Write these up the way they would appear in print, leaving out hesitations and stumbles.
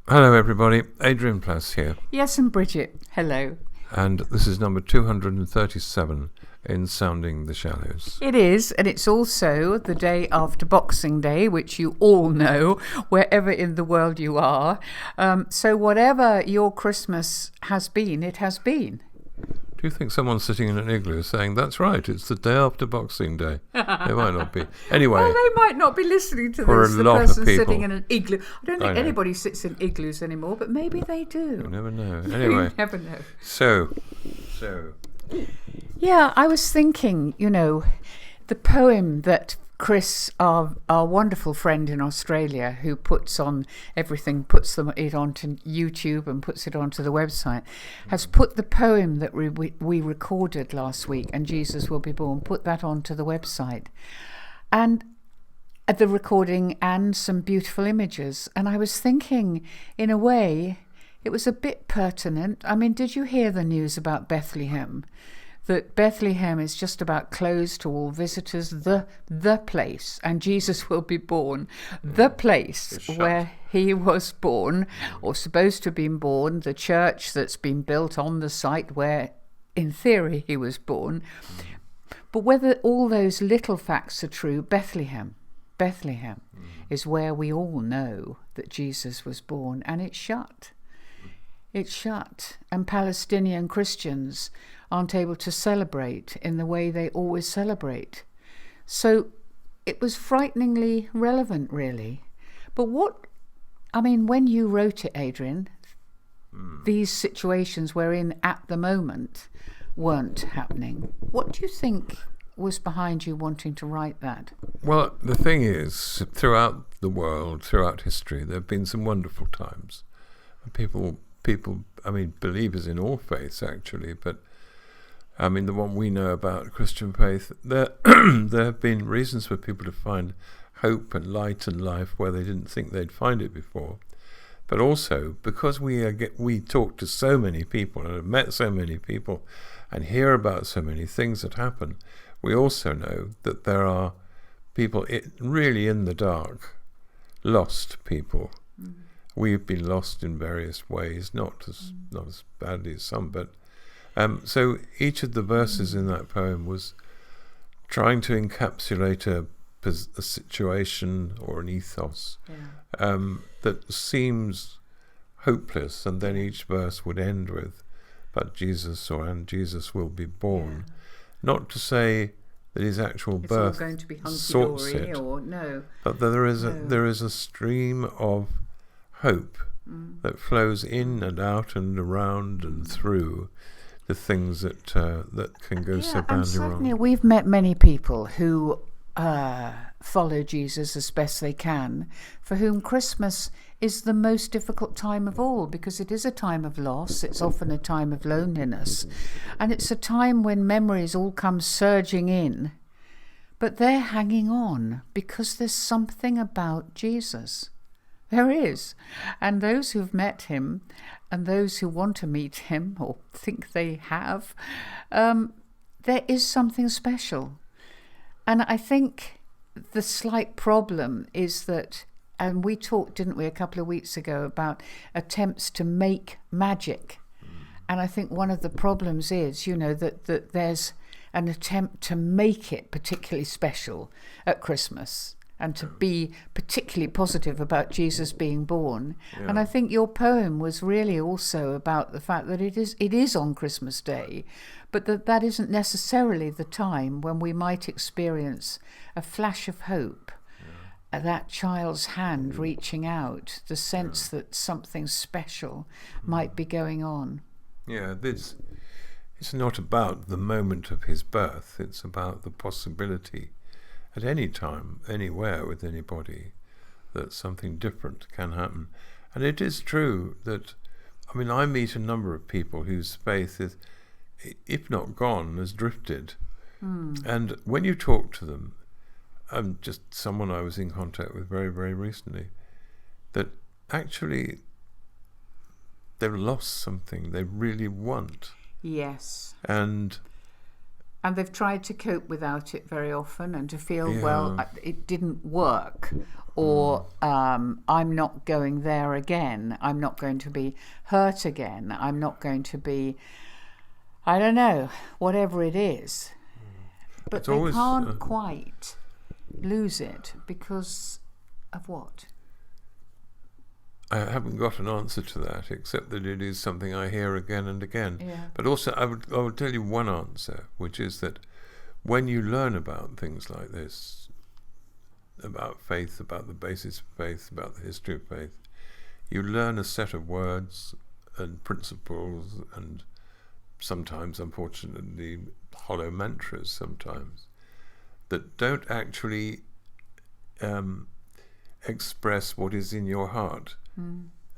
Hello everybody, Adrian Plass here. Yes, and Bridget. Hello. And this is number 237 in Sounding the Shallows. It is, and it's also the day after Boxing Day, which you all know, wherever in the world you are. So whatever your Christmas has been, it has been. Do you think someone's sitting in an igloo saying, that's right, it's the day after Boxing Day? They might not be. Anyway. Well, they might not be listening to For this, a the lot of person people. sitting in an igloo. I don't I think know. anybody sits in igloos anymore, but maybe they do. You never know. Anyway. You never know. So. Yeah, I was thinking, the poem that Chris, our wonderful friend in Australia, who puts on everything, it onto YouTube and puts it onto the website, has put the poem that we recorded last week, And Jesus Will Be Born, put that onto the website. And at the recording and some beautiful images. And I was thinking, in a way, it was a bit pertinent. I mean, did you hear the news about Bethlehem? That Bethlehem is just about closed to all visitors, the place, and Jesus will be born, the place where he was born, or supposed to have been born, the church that's been built on the site where, in theory, he was born. But whether all those little facts are true, Bethlehem is where we all know that Jesus was born, and it's shut. It's shut, and Palestinian Christians aren't able to celebrate in the way they always celebrate. So it was frighteningly relevant, really. But when you wrote it, Adrian, these situations we're in at the moment weren't happening. What do you think was behind you wanting to write that? Well, the thing is, throughout the world, throughout history, there have been some wonderful times. People, believers in all faiths, actually, but the one we know about Christian faith, there have been reasons for people to find hope and light and life where they didn't think they'd find it before. But also, because we talk to so many people and have met so many people and hear about so many things that happen, we also know that there are people really in the dark, lost people. We've been lost in various ways, not as badly as some, but so each of the verses in that poem was trying to encapsulate a situation or an ethos that seems hopeless, and then each verse would end with, "But Jesus," and "Jesus will be born." Not to say that his actual It's birth all going to be sorts hunky-dory, it, or no. but there is a stream of hope that flows in and out and around and through the things that can go so and badly certainly wrong. we've met many people who follow Jesus as best they can, for whom Christmas is the most difficult time of all, because it is a time of loss, it's often a time of loneliness, and it's a time when memories all come surging in, but they're hanging on because there's something about Jesus. There is. And those who've met him and those who want to meet him or think they have, there is something special. And I think the slight problem is that, and we talked, didn't we, a couple of weeks ago about attempts to make magic. And I think one of the problems is, that there's an attempt to make it particularly special at Christmas, and to be particularly positive about Jesus being born. Yeah. And I think your poem was really also about the fact that it is on Christmas Day, but that isn't necessarily the time when we might experience a flash of hope, that child's hand reaching out, the sense that something special might be going on. Yeah, it's not about the moment of his birth, it's about the possibility at any time, anywhere, with anybody, that something different can happen. And it is true that, I meet a number of people whose faith is, if not gone, has drifted. And when you talk to them, just someone I was in contact with very, very recently, that actually they've lost something they really want. Yes. And And they've tried to cope without it very often and to feel, Yeah. well, it didn't work, or I'm not going there again. I'm not going to be hurt again. I'm not going to be, I don't know, whatever it is. But It's they always, can't quite lose it because of what? I haven't got an answer to that, except that it is something I hear again and again. Yeah. But also, I would tell you one answer, which is that when you learn about things like this, about faith, about the basis of faith, about the history of faith, you learn a set of words and principles, and sometimes, unfortunately, hollow mantras sometimes, that don't actually express what is in your heart.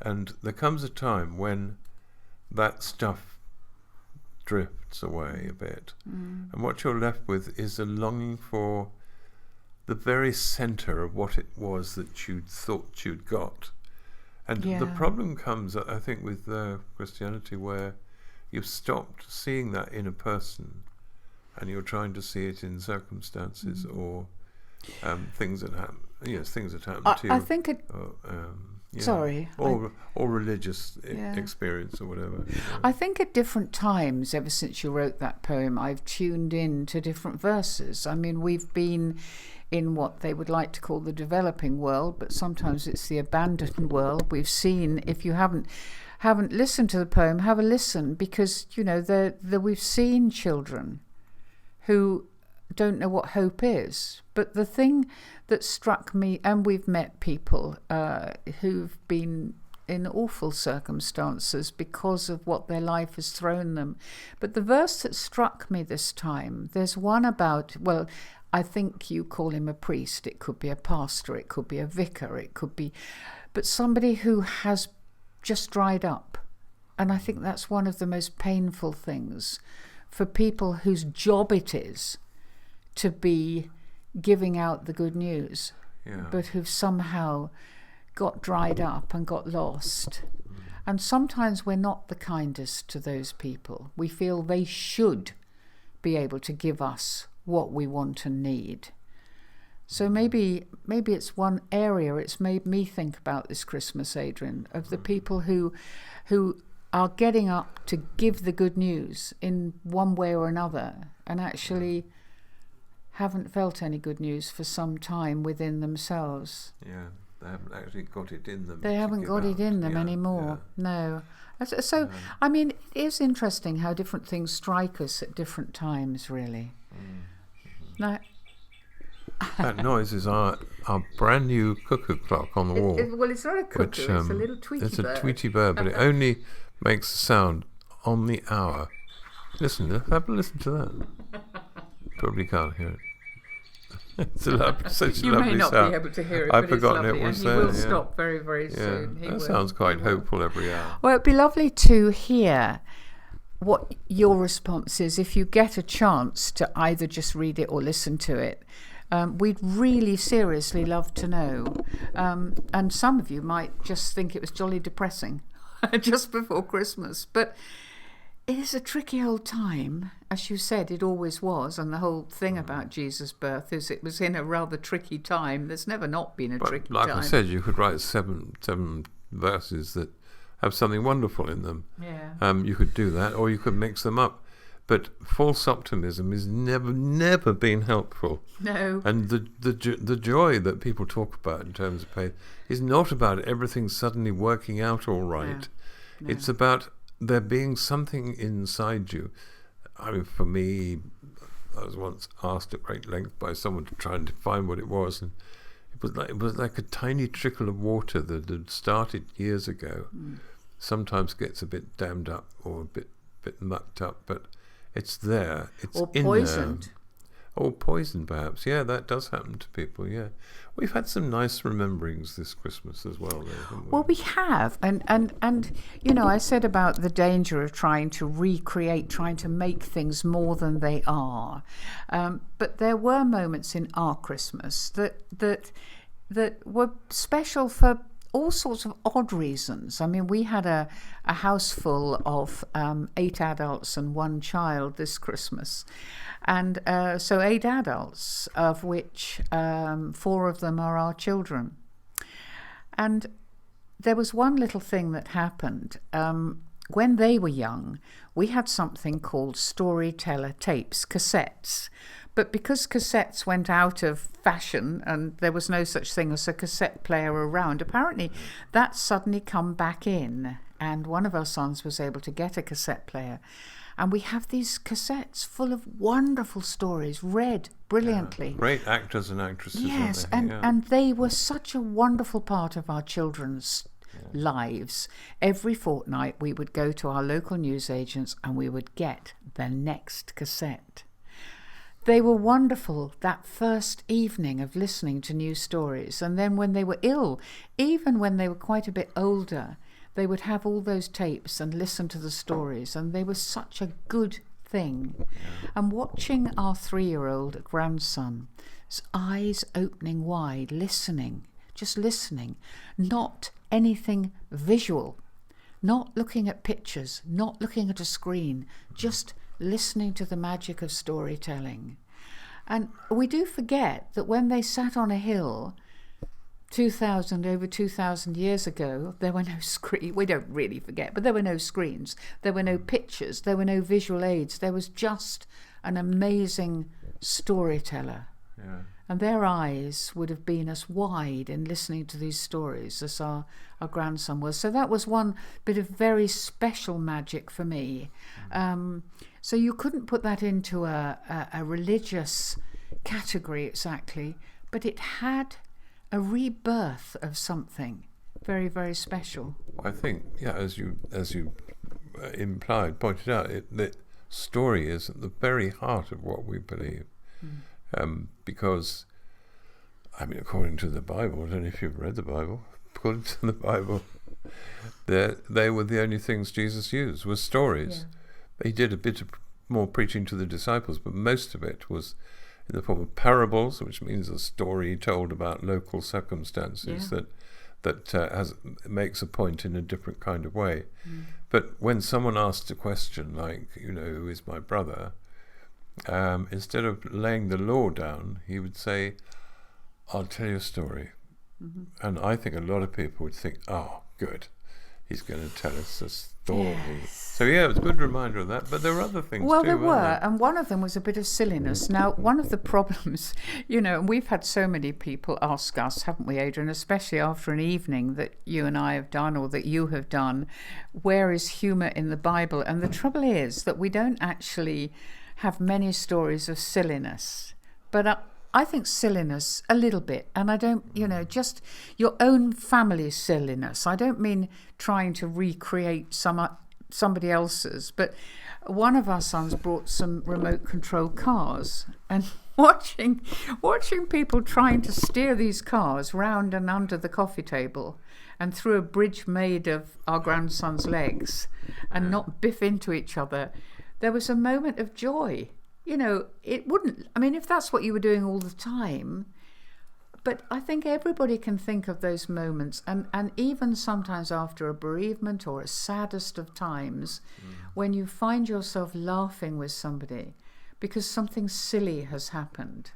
And there comes a time when that stuff drifts away a bit, and what you're left with is a longing for the very centre of what it was that you'd thought you'd got. And the problem comes, I think, with Christianity, where you've stopped seeing that in a person and you're trying to see it in circumstances or things that happen. Yes, things that happen to you. I think it. Sorry. Or religious experience or whatever. I think at different times, ever since you wrote that poem, I've tuned in to different verses. I mean, we've been in what they would like to call the developing world, but sometimes it's the abandoned world. We've seen, if you haven't listened to the poem, have a listen, because, you know, we've seen children who don't know what hope is. But the thing that struck me, and we've met people who've been in awful circumstances because of what their life has thrown them. But the verse that struck me this time, there's one about, well, I think you call him a priest. It could be a pastor. It could be a vicar. It could be, but somebody who has just dried up. And I think that's one of the most painful things for people whose job it is to be giving out the good news, but who've somehow got dried up and got lost. And sometimes we're not the kindest to those people. We feel they should be able to give us what we want and need. So maybe it's one area. It's made me think about this Christmas, Adrian, of the people who are getting up to give the good news in one way or another, and actually haven't felt any good news for some time within themselves. Yeah, they haven't actually got it in them. They haven't got it in them anymore. No. So, I mean, it is interesting how different things strike us at different times, really. Now, that noise is our brand new cuckoo clock on the wall. Well, it's not a cuckoo, it's a little Tweety bird. It's a Tweety bird, but it only makes a sound on the hour. Listen, have a listen to that. Probably can't hear it. It's such a lovely sound. You may not be able to hear it, I've but forgotten it's lovely, it was and he there. will stop very, very soon. That sounds quite hopeful every hour. Well, it'd be lovely to hear what your response is if you get a chance to either just read it or listen to it. We'd really seriously love to know. And some of you might just think it was jolly depressing just before Christmas. But it is a tricky old time. As you said, it always was. And the whole thing about Jesus' birth is it was in a rather tricky time. There's never not been a tricky like time. I said, you could write seven verses that have something wonderful in them. Yeah. You could do that, or you could mix them up. But false optimism has never been helpful. No. And the joy that people talk about in terms of faith is not about everything suddenly working out all right. No. It's about there being something inside you. I mean, for me, I was once asked at great length by someone to try and define what it was, and it was like a tiny trickle of water that had started years ago. Sometimes gets a bit dammed up or a bit mucked up, but it's there. It's or in poisoned. there. Or poisoned, perhaps. Yeah, that does happen to people. Yeah, we've had some nice rememberings this Christmas as well, though, haven't we? Well, we have, and you know, I said about the danger of trying to recreate, trying to make things more than they are. But there were moments in our Christmas that were special for all sorts of odd reasons. I mean, we had a house full of 8 adults and 1 child this Christmas. And so 8 adults, of which 4 of them are our children. And there was one little thing that happened. When they were young, we had something called storyteller tapes, cassettes. But because cassettes went out of fashion and there was no such thing as a cassette player around, apparently that's suddenly come back in. And one of our sons was able to get a cassette player. And we have these cassettes full of wonderful stories, read brilliantly. Great actors and actresses. Yes, and they were such a wonderful part of our children's lives. Every fortnight we would go to our local newsagents and we would get the next cassette. They were wonderful that first evening of listening to new stories. And then when they were ill, even when they were quite a bit older, they would have all those tapes and listen to the stories. And they were such a good thing. And watching our 3-year-old grandson's eyes opening wide, listening, just listening, not anything visual, not looking at pictures, not looking at a screen, just listening to the magic of storytelling. And we do forget that when they sat on a hill over 2,000 years ago, there were no screens. We don't really forget, but there were no screens, there were no pictures, there were no visual aids. There was just an amazing storyteller. Yeah. And their eyes would have been as wide in listening to these stories as our grandson was. So that was one bit of very special magic for me. So you couldn't put that into a religious category exactly, but it had a rebirth of something very, very special. I think, as you pointed out, that story is at the very heart of what we believe. Because, I mean, according to the Bible, I don't know if you've read the Bible, according to the Bible, they were the only things Jesus used, were stories. Yeah. He did a bit of more preaching to the disciples, but most of it was in the form of parables, which means a story told about local circumstances that makes a point in a different kind of way. But when someone asked a question like, who is my brother? Instead of laying the law down, he would say, I'll tell you a story. And I think a lot of people would think, oh, good, he's going to tell us a story. Yes. So, it was a good reminder of that. But there were other things too. Well, there were. And one of them was a bit of silliness. Now, one of the problems, and we've had so many people ask us, haven't we, Adrian, especially after an evening that you and I have done or that you have done, where is humour in the Bible? And the trouble is that we don't actually have many stories of silliness, but I think silliness a little bit, and I don't, just your own family silliness. I don't mean trying to recreate somebody else's, but one of our sons brought some remote control cars, and watching people trying to steer these cars round and under the coffee table and through a bridge made of our grandson's legs and not biff into each other. There was a moment of joy. It wouldn't, if that's what you were doing all the time, but I think everybody can think of those moments, and even sometimes after a bereavement or a saddest of times, when you find yourself laughing with somebody because something silly has happened.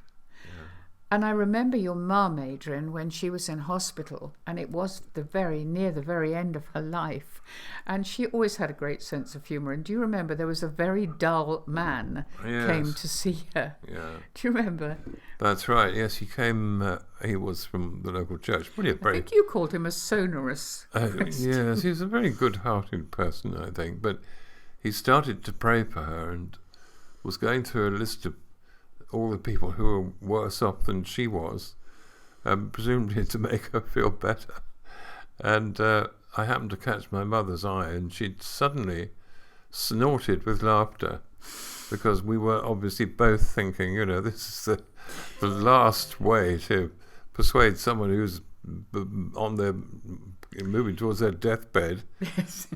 And I remember your mum, Adrian, when she was in hospital, and it was near the very end of her life, and she always had a great sense of humour. And do you remember there was a very dull man came to see her? Yeah. Do you remember? That's right. Yes, he came. He was from the local church. I think you called him a sonorous. Yes, he was a very good-hearted person, I think. But he started to pray for her and was going through a list of all the people who were worse off than she was, presumably to make her feel better. And I happened to catch my mother's eye, and she'd suddenly snorted with laughter, because we were obviously both thinking, this is the last way to persuade someone who's moving towards their deathbed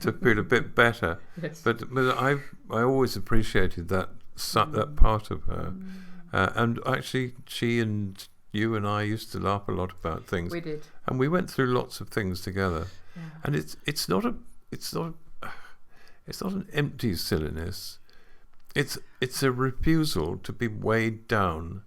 to feel a bit better. Yes. But I always appreciated that part of her. And actually, she and you and I used to laugh a lot about things. We did. And we went through lots of things together. Yeah. And it's not an empty silliness. It's a refusal to be weighed down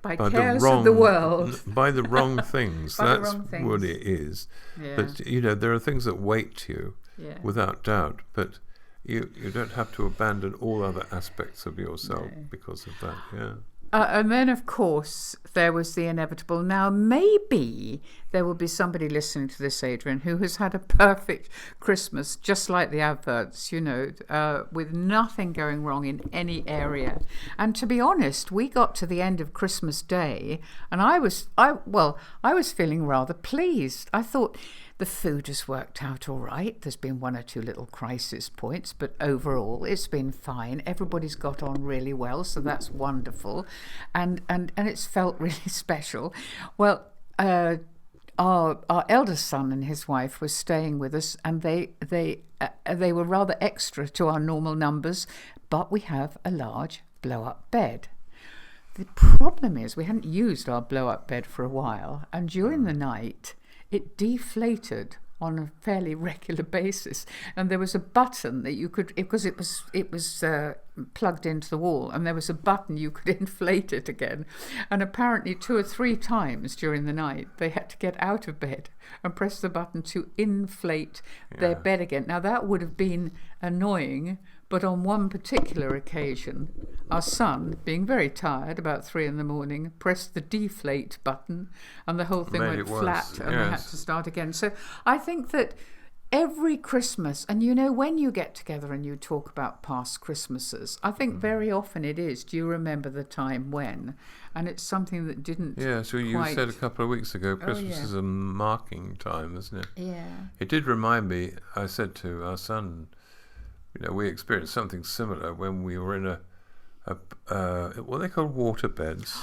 By the cares wrong of the world. by the wrong things. By the That's wrong things. what it is. Yeah. But there are things that weight you, Yeah. without doubt. But you don't have to abandon all other aspects of yourself because of that. Yeah. And then, of course, there was the inevitable. Now, maybe there will be somebody listening to this, Adrian, who has had a perfect Christmas, just like the adverts, with nothing going wrong in any area. And to be honest, we got to the end of Christmas Day, and I was feeling rather pleased. I thought the food has worked out all right. There's been one or two little crisis points, but overall it's been fine. Everybody's got on really well, so that's wonderful, and it's felt really special. Well, our eldest son and his wife were staying with us, and they were rather extra to our normal numbers, but we have a large blow-up bed. The problem is we hadn't used our blow-up bed for a while, and during the night it deflated on a fairly regular basis, and there was a button that you could, because it was plugged into the wall, and there was a button you could inflate it again. And apparently 2 or 3 times during the night they had to get out of bed and press the button to inflate their bed again. Now that would have been annoying, but on one particular occasion, our son, being very tired, about 3 a.m, pressed the deflate button, and the whole thing went flat, and they had to start again. So I think that every Christmas, and when you get together and you talk about past Christmases, I think very often it is, do you remember the time when? And it's something that didn't. Yeah, so you said a couple of weeks ago, Christmas is a marking time, isn't it? Yeah. It did remind me, I said to our son, we experienced something similar when we were in what they call water beds.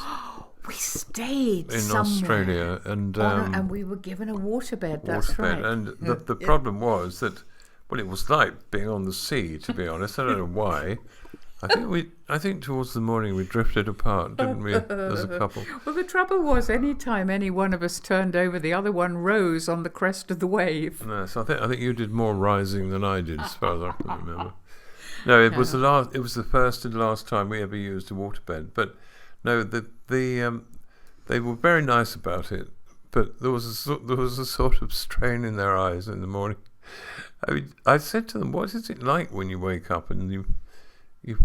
We stayed in somewhere Australia, and we were given a waterbed. That's right. And the problem was that, it was like being on the sea. To be honest, I don't know why. I think towards the morning we drifted apart, didn't we, as a couple? Well, the trouble was, any time any one of us turned over, the other one rose on the crest of the wave. No, so I think you did more rising than I did, as far as I can remember. No, it was the first and last time we ever used a waterbed. But no, they were very nice about it. But there was a sort of strain in their eyes in the morning. I said to them, "What is it like when you wake up and you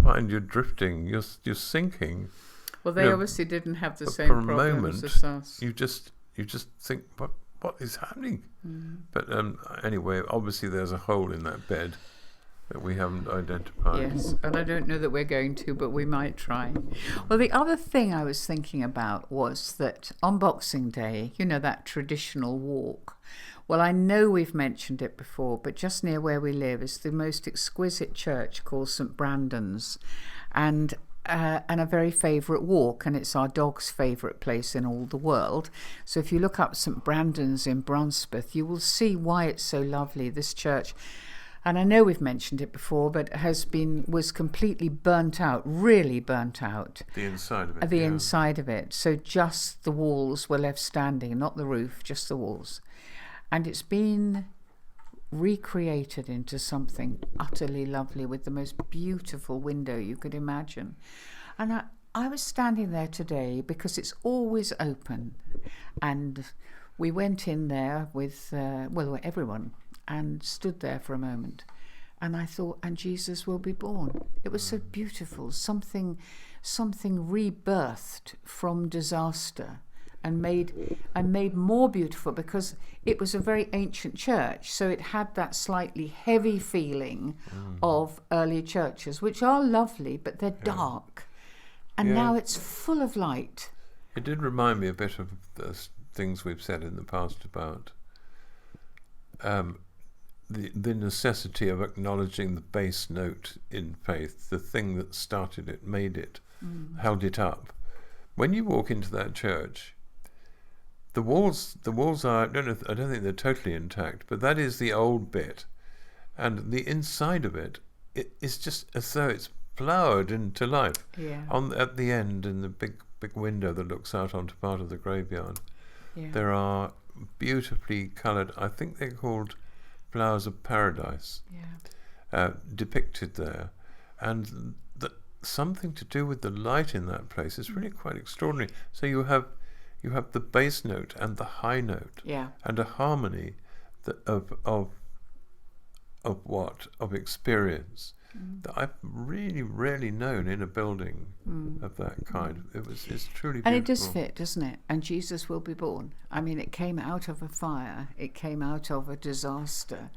find you're drifting, you're sinking?" Well, they obviously didn't have the same problems as us. You just think, what is happening? But anyway, obviously there's a hole in that bed that we haven't identified. Yes, and I don't know that we're going to, but we might try. Well, the other thing I was thinking about was that on Boxing Day, that traditional walk. Well, I know we've mentioned it before, but just near where we live is the most exquisite church called St Brandon's, and a very favourite walk, and it's our dog's favourite place in all the world. So if you look up St Brandon's in Brunspeth, you will see why it's so lovely, this church. And I know we've mentioned it before, but was completely burnt out, really burnt out. The inside of it. The inside of it. So just the walls were left standing, not the roof, just the walls. And it's been recreated into something utterly lovely with the most beautiful window you could imagine. And I was standing there today because it's always open. And we went in there with, everyone, and stood there for a moment. And I thought, and Jesus will be born. It was so beautiful, something rebirthed from disaster. And made more beautiful because it was a very ancient church, so it had that slightly heavy feeling of early churches, which are lovely, but they're dark. And now it's full of light. It did remind me a bit of the things we've said in the past about the necessity of acknowledging the base note in faith, the thing that started it, made it, held it up. When you walk into that church, the walls are, I don't think they're totally intact, but that is the old bit, and the inside of it is just as though it's flowered into life. Yeah. At the end, in the big big window that looks out onto part of the graveyard. Yeah. There are beautifully coloured, I think they're called flowers of paradise, depicted there, and something to do with the light in that place is really quite extraordinary. So you have the bass note and the high note, and a harmony of experience that I've really rarely known in a building of that kind. It's truly beautiful. And it does fit, doesn't it? And Jesus will be born. I mean, it came out of a fire. It came out of a disaster.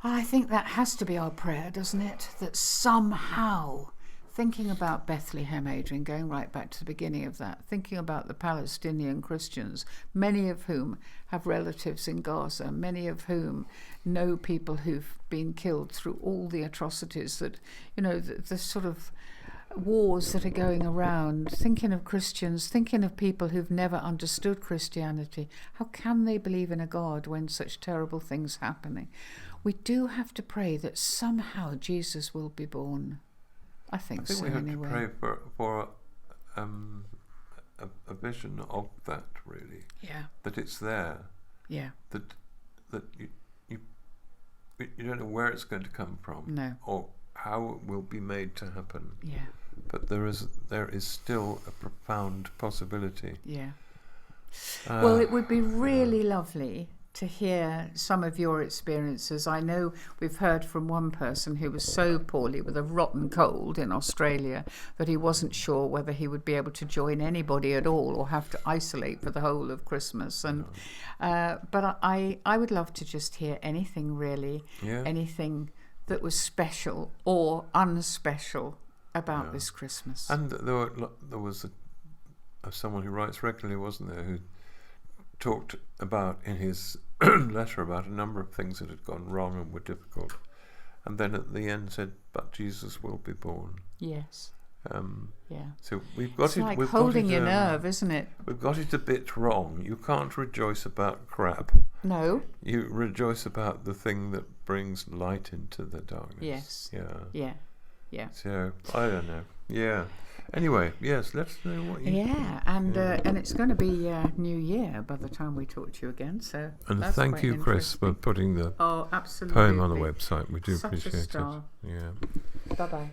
I think that has to be our prayer, doesn't it? That somehow, thinking about Bethlehem, Adrian, going right back to the beginning of that, thinking about the Palestinian Christians, many of whom have relatives in Gaza, many of whom know people who've been killed through all the atrocities that, the sort of wars that are going around, thinking of Christians, thinking of people who've never understood Christianity. How can they believe in a God when such terrible things are happening? We do have to pray that somehow Jesus will be born. I think so, we have anyway. to pray for a vision of that, really. Yeah. That it's there. Yeah. That you don't know where it's going to come from. No. Or how it will be made to happen. Yeah. But there is still a profound possibility. Yeah. Well, it would be really lovely to hear some of your experiences. I know we've heard from one person who was so poorly with a rotten cold in Australia that he wasn't sure whether he would be able to join anybody at all or have to isolate for the whole of Christmas. And but I would love to just hear anything really, anything that was special or unspecial about this Christmas. And there was someone who writes regularly, wasn't there, who talked about in his letter about a number of things that had gone wrong and were difficult, and then at the end said, "But Jesus will be born." Yes. So we've got it's like holding your nerve, isn't it? We've got it a bit wrong. You can't rejoice about crap. No. You rejoice about the thing that brings light into the darkness. Yes. Yeah. Yeah. So I don't know. Yeah. Anyway, yes. Let's know what you. Yeah, and it's going to be New Year by the time we talk to you again. So. And thank you, Chris, for putting the poem on the website. We do appreciate it. Yeah. Bye bye.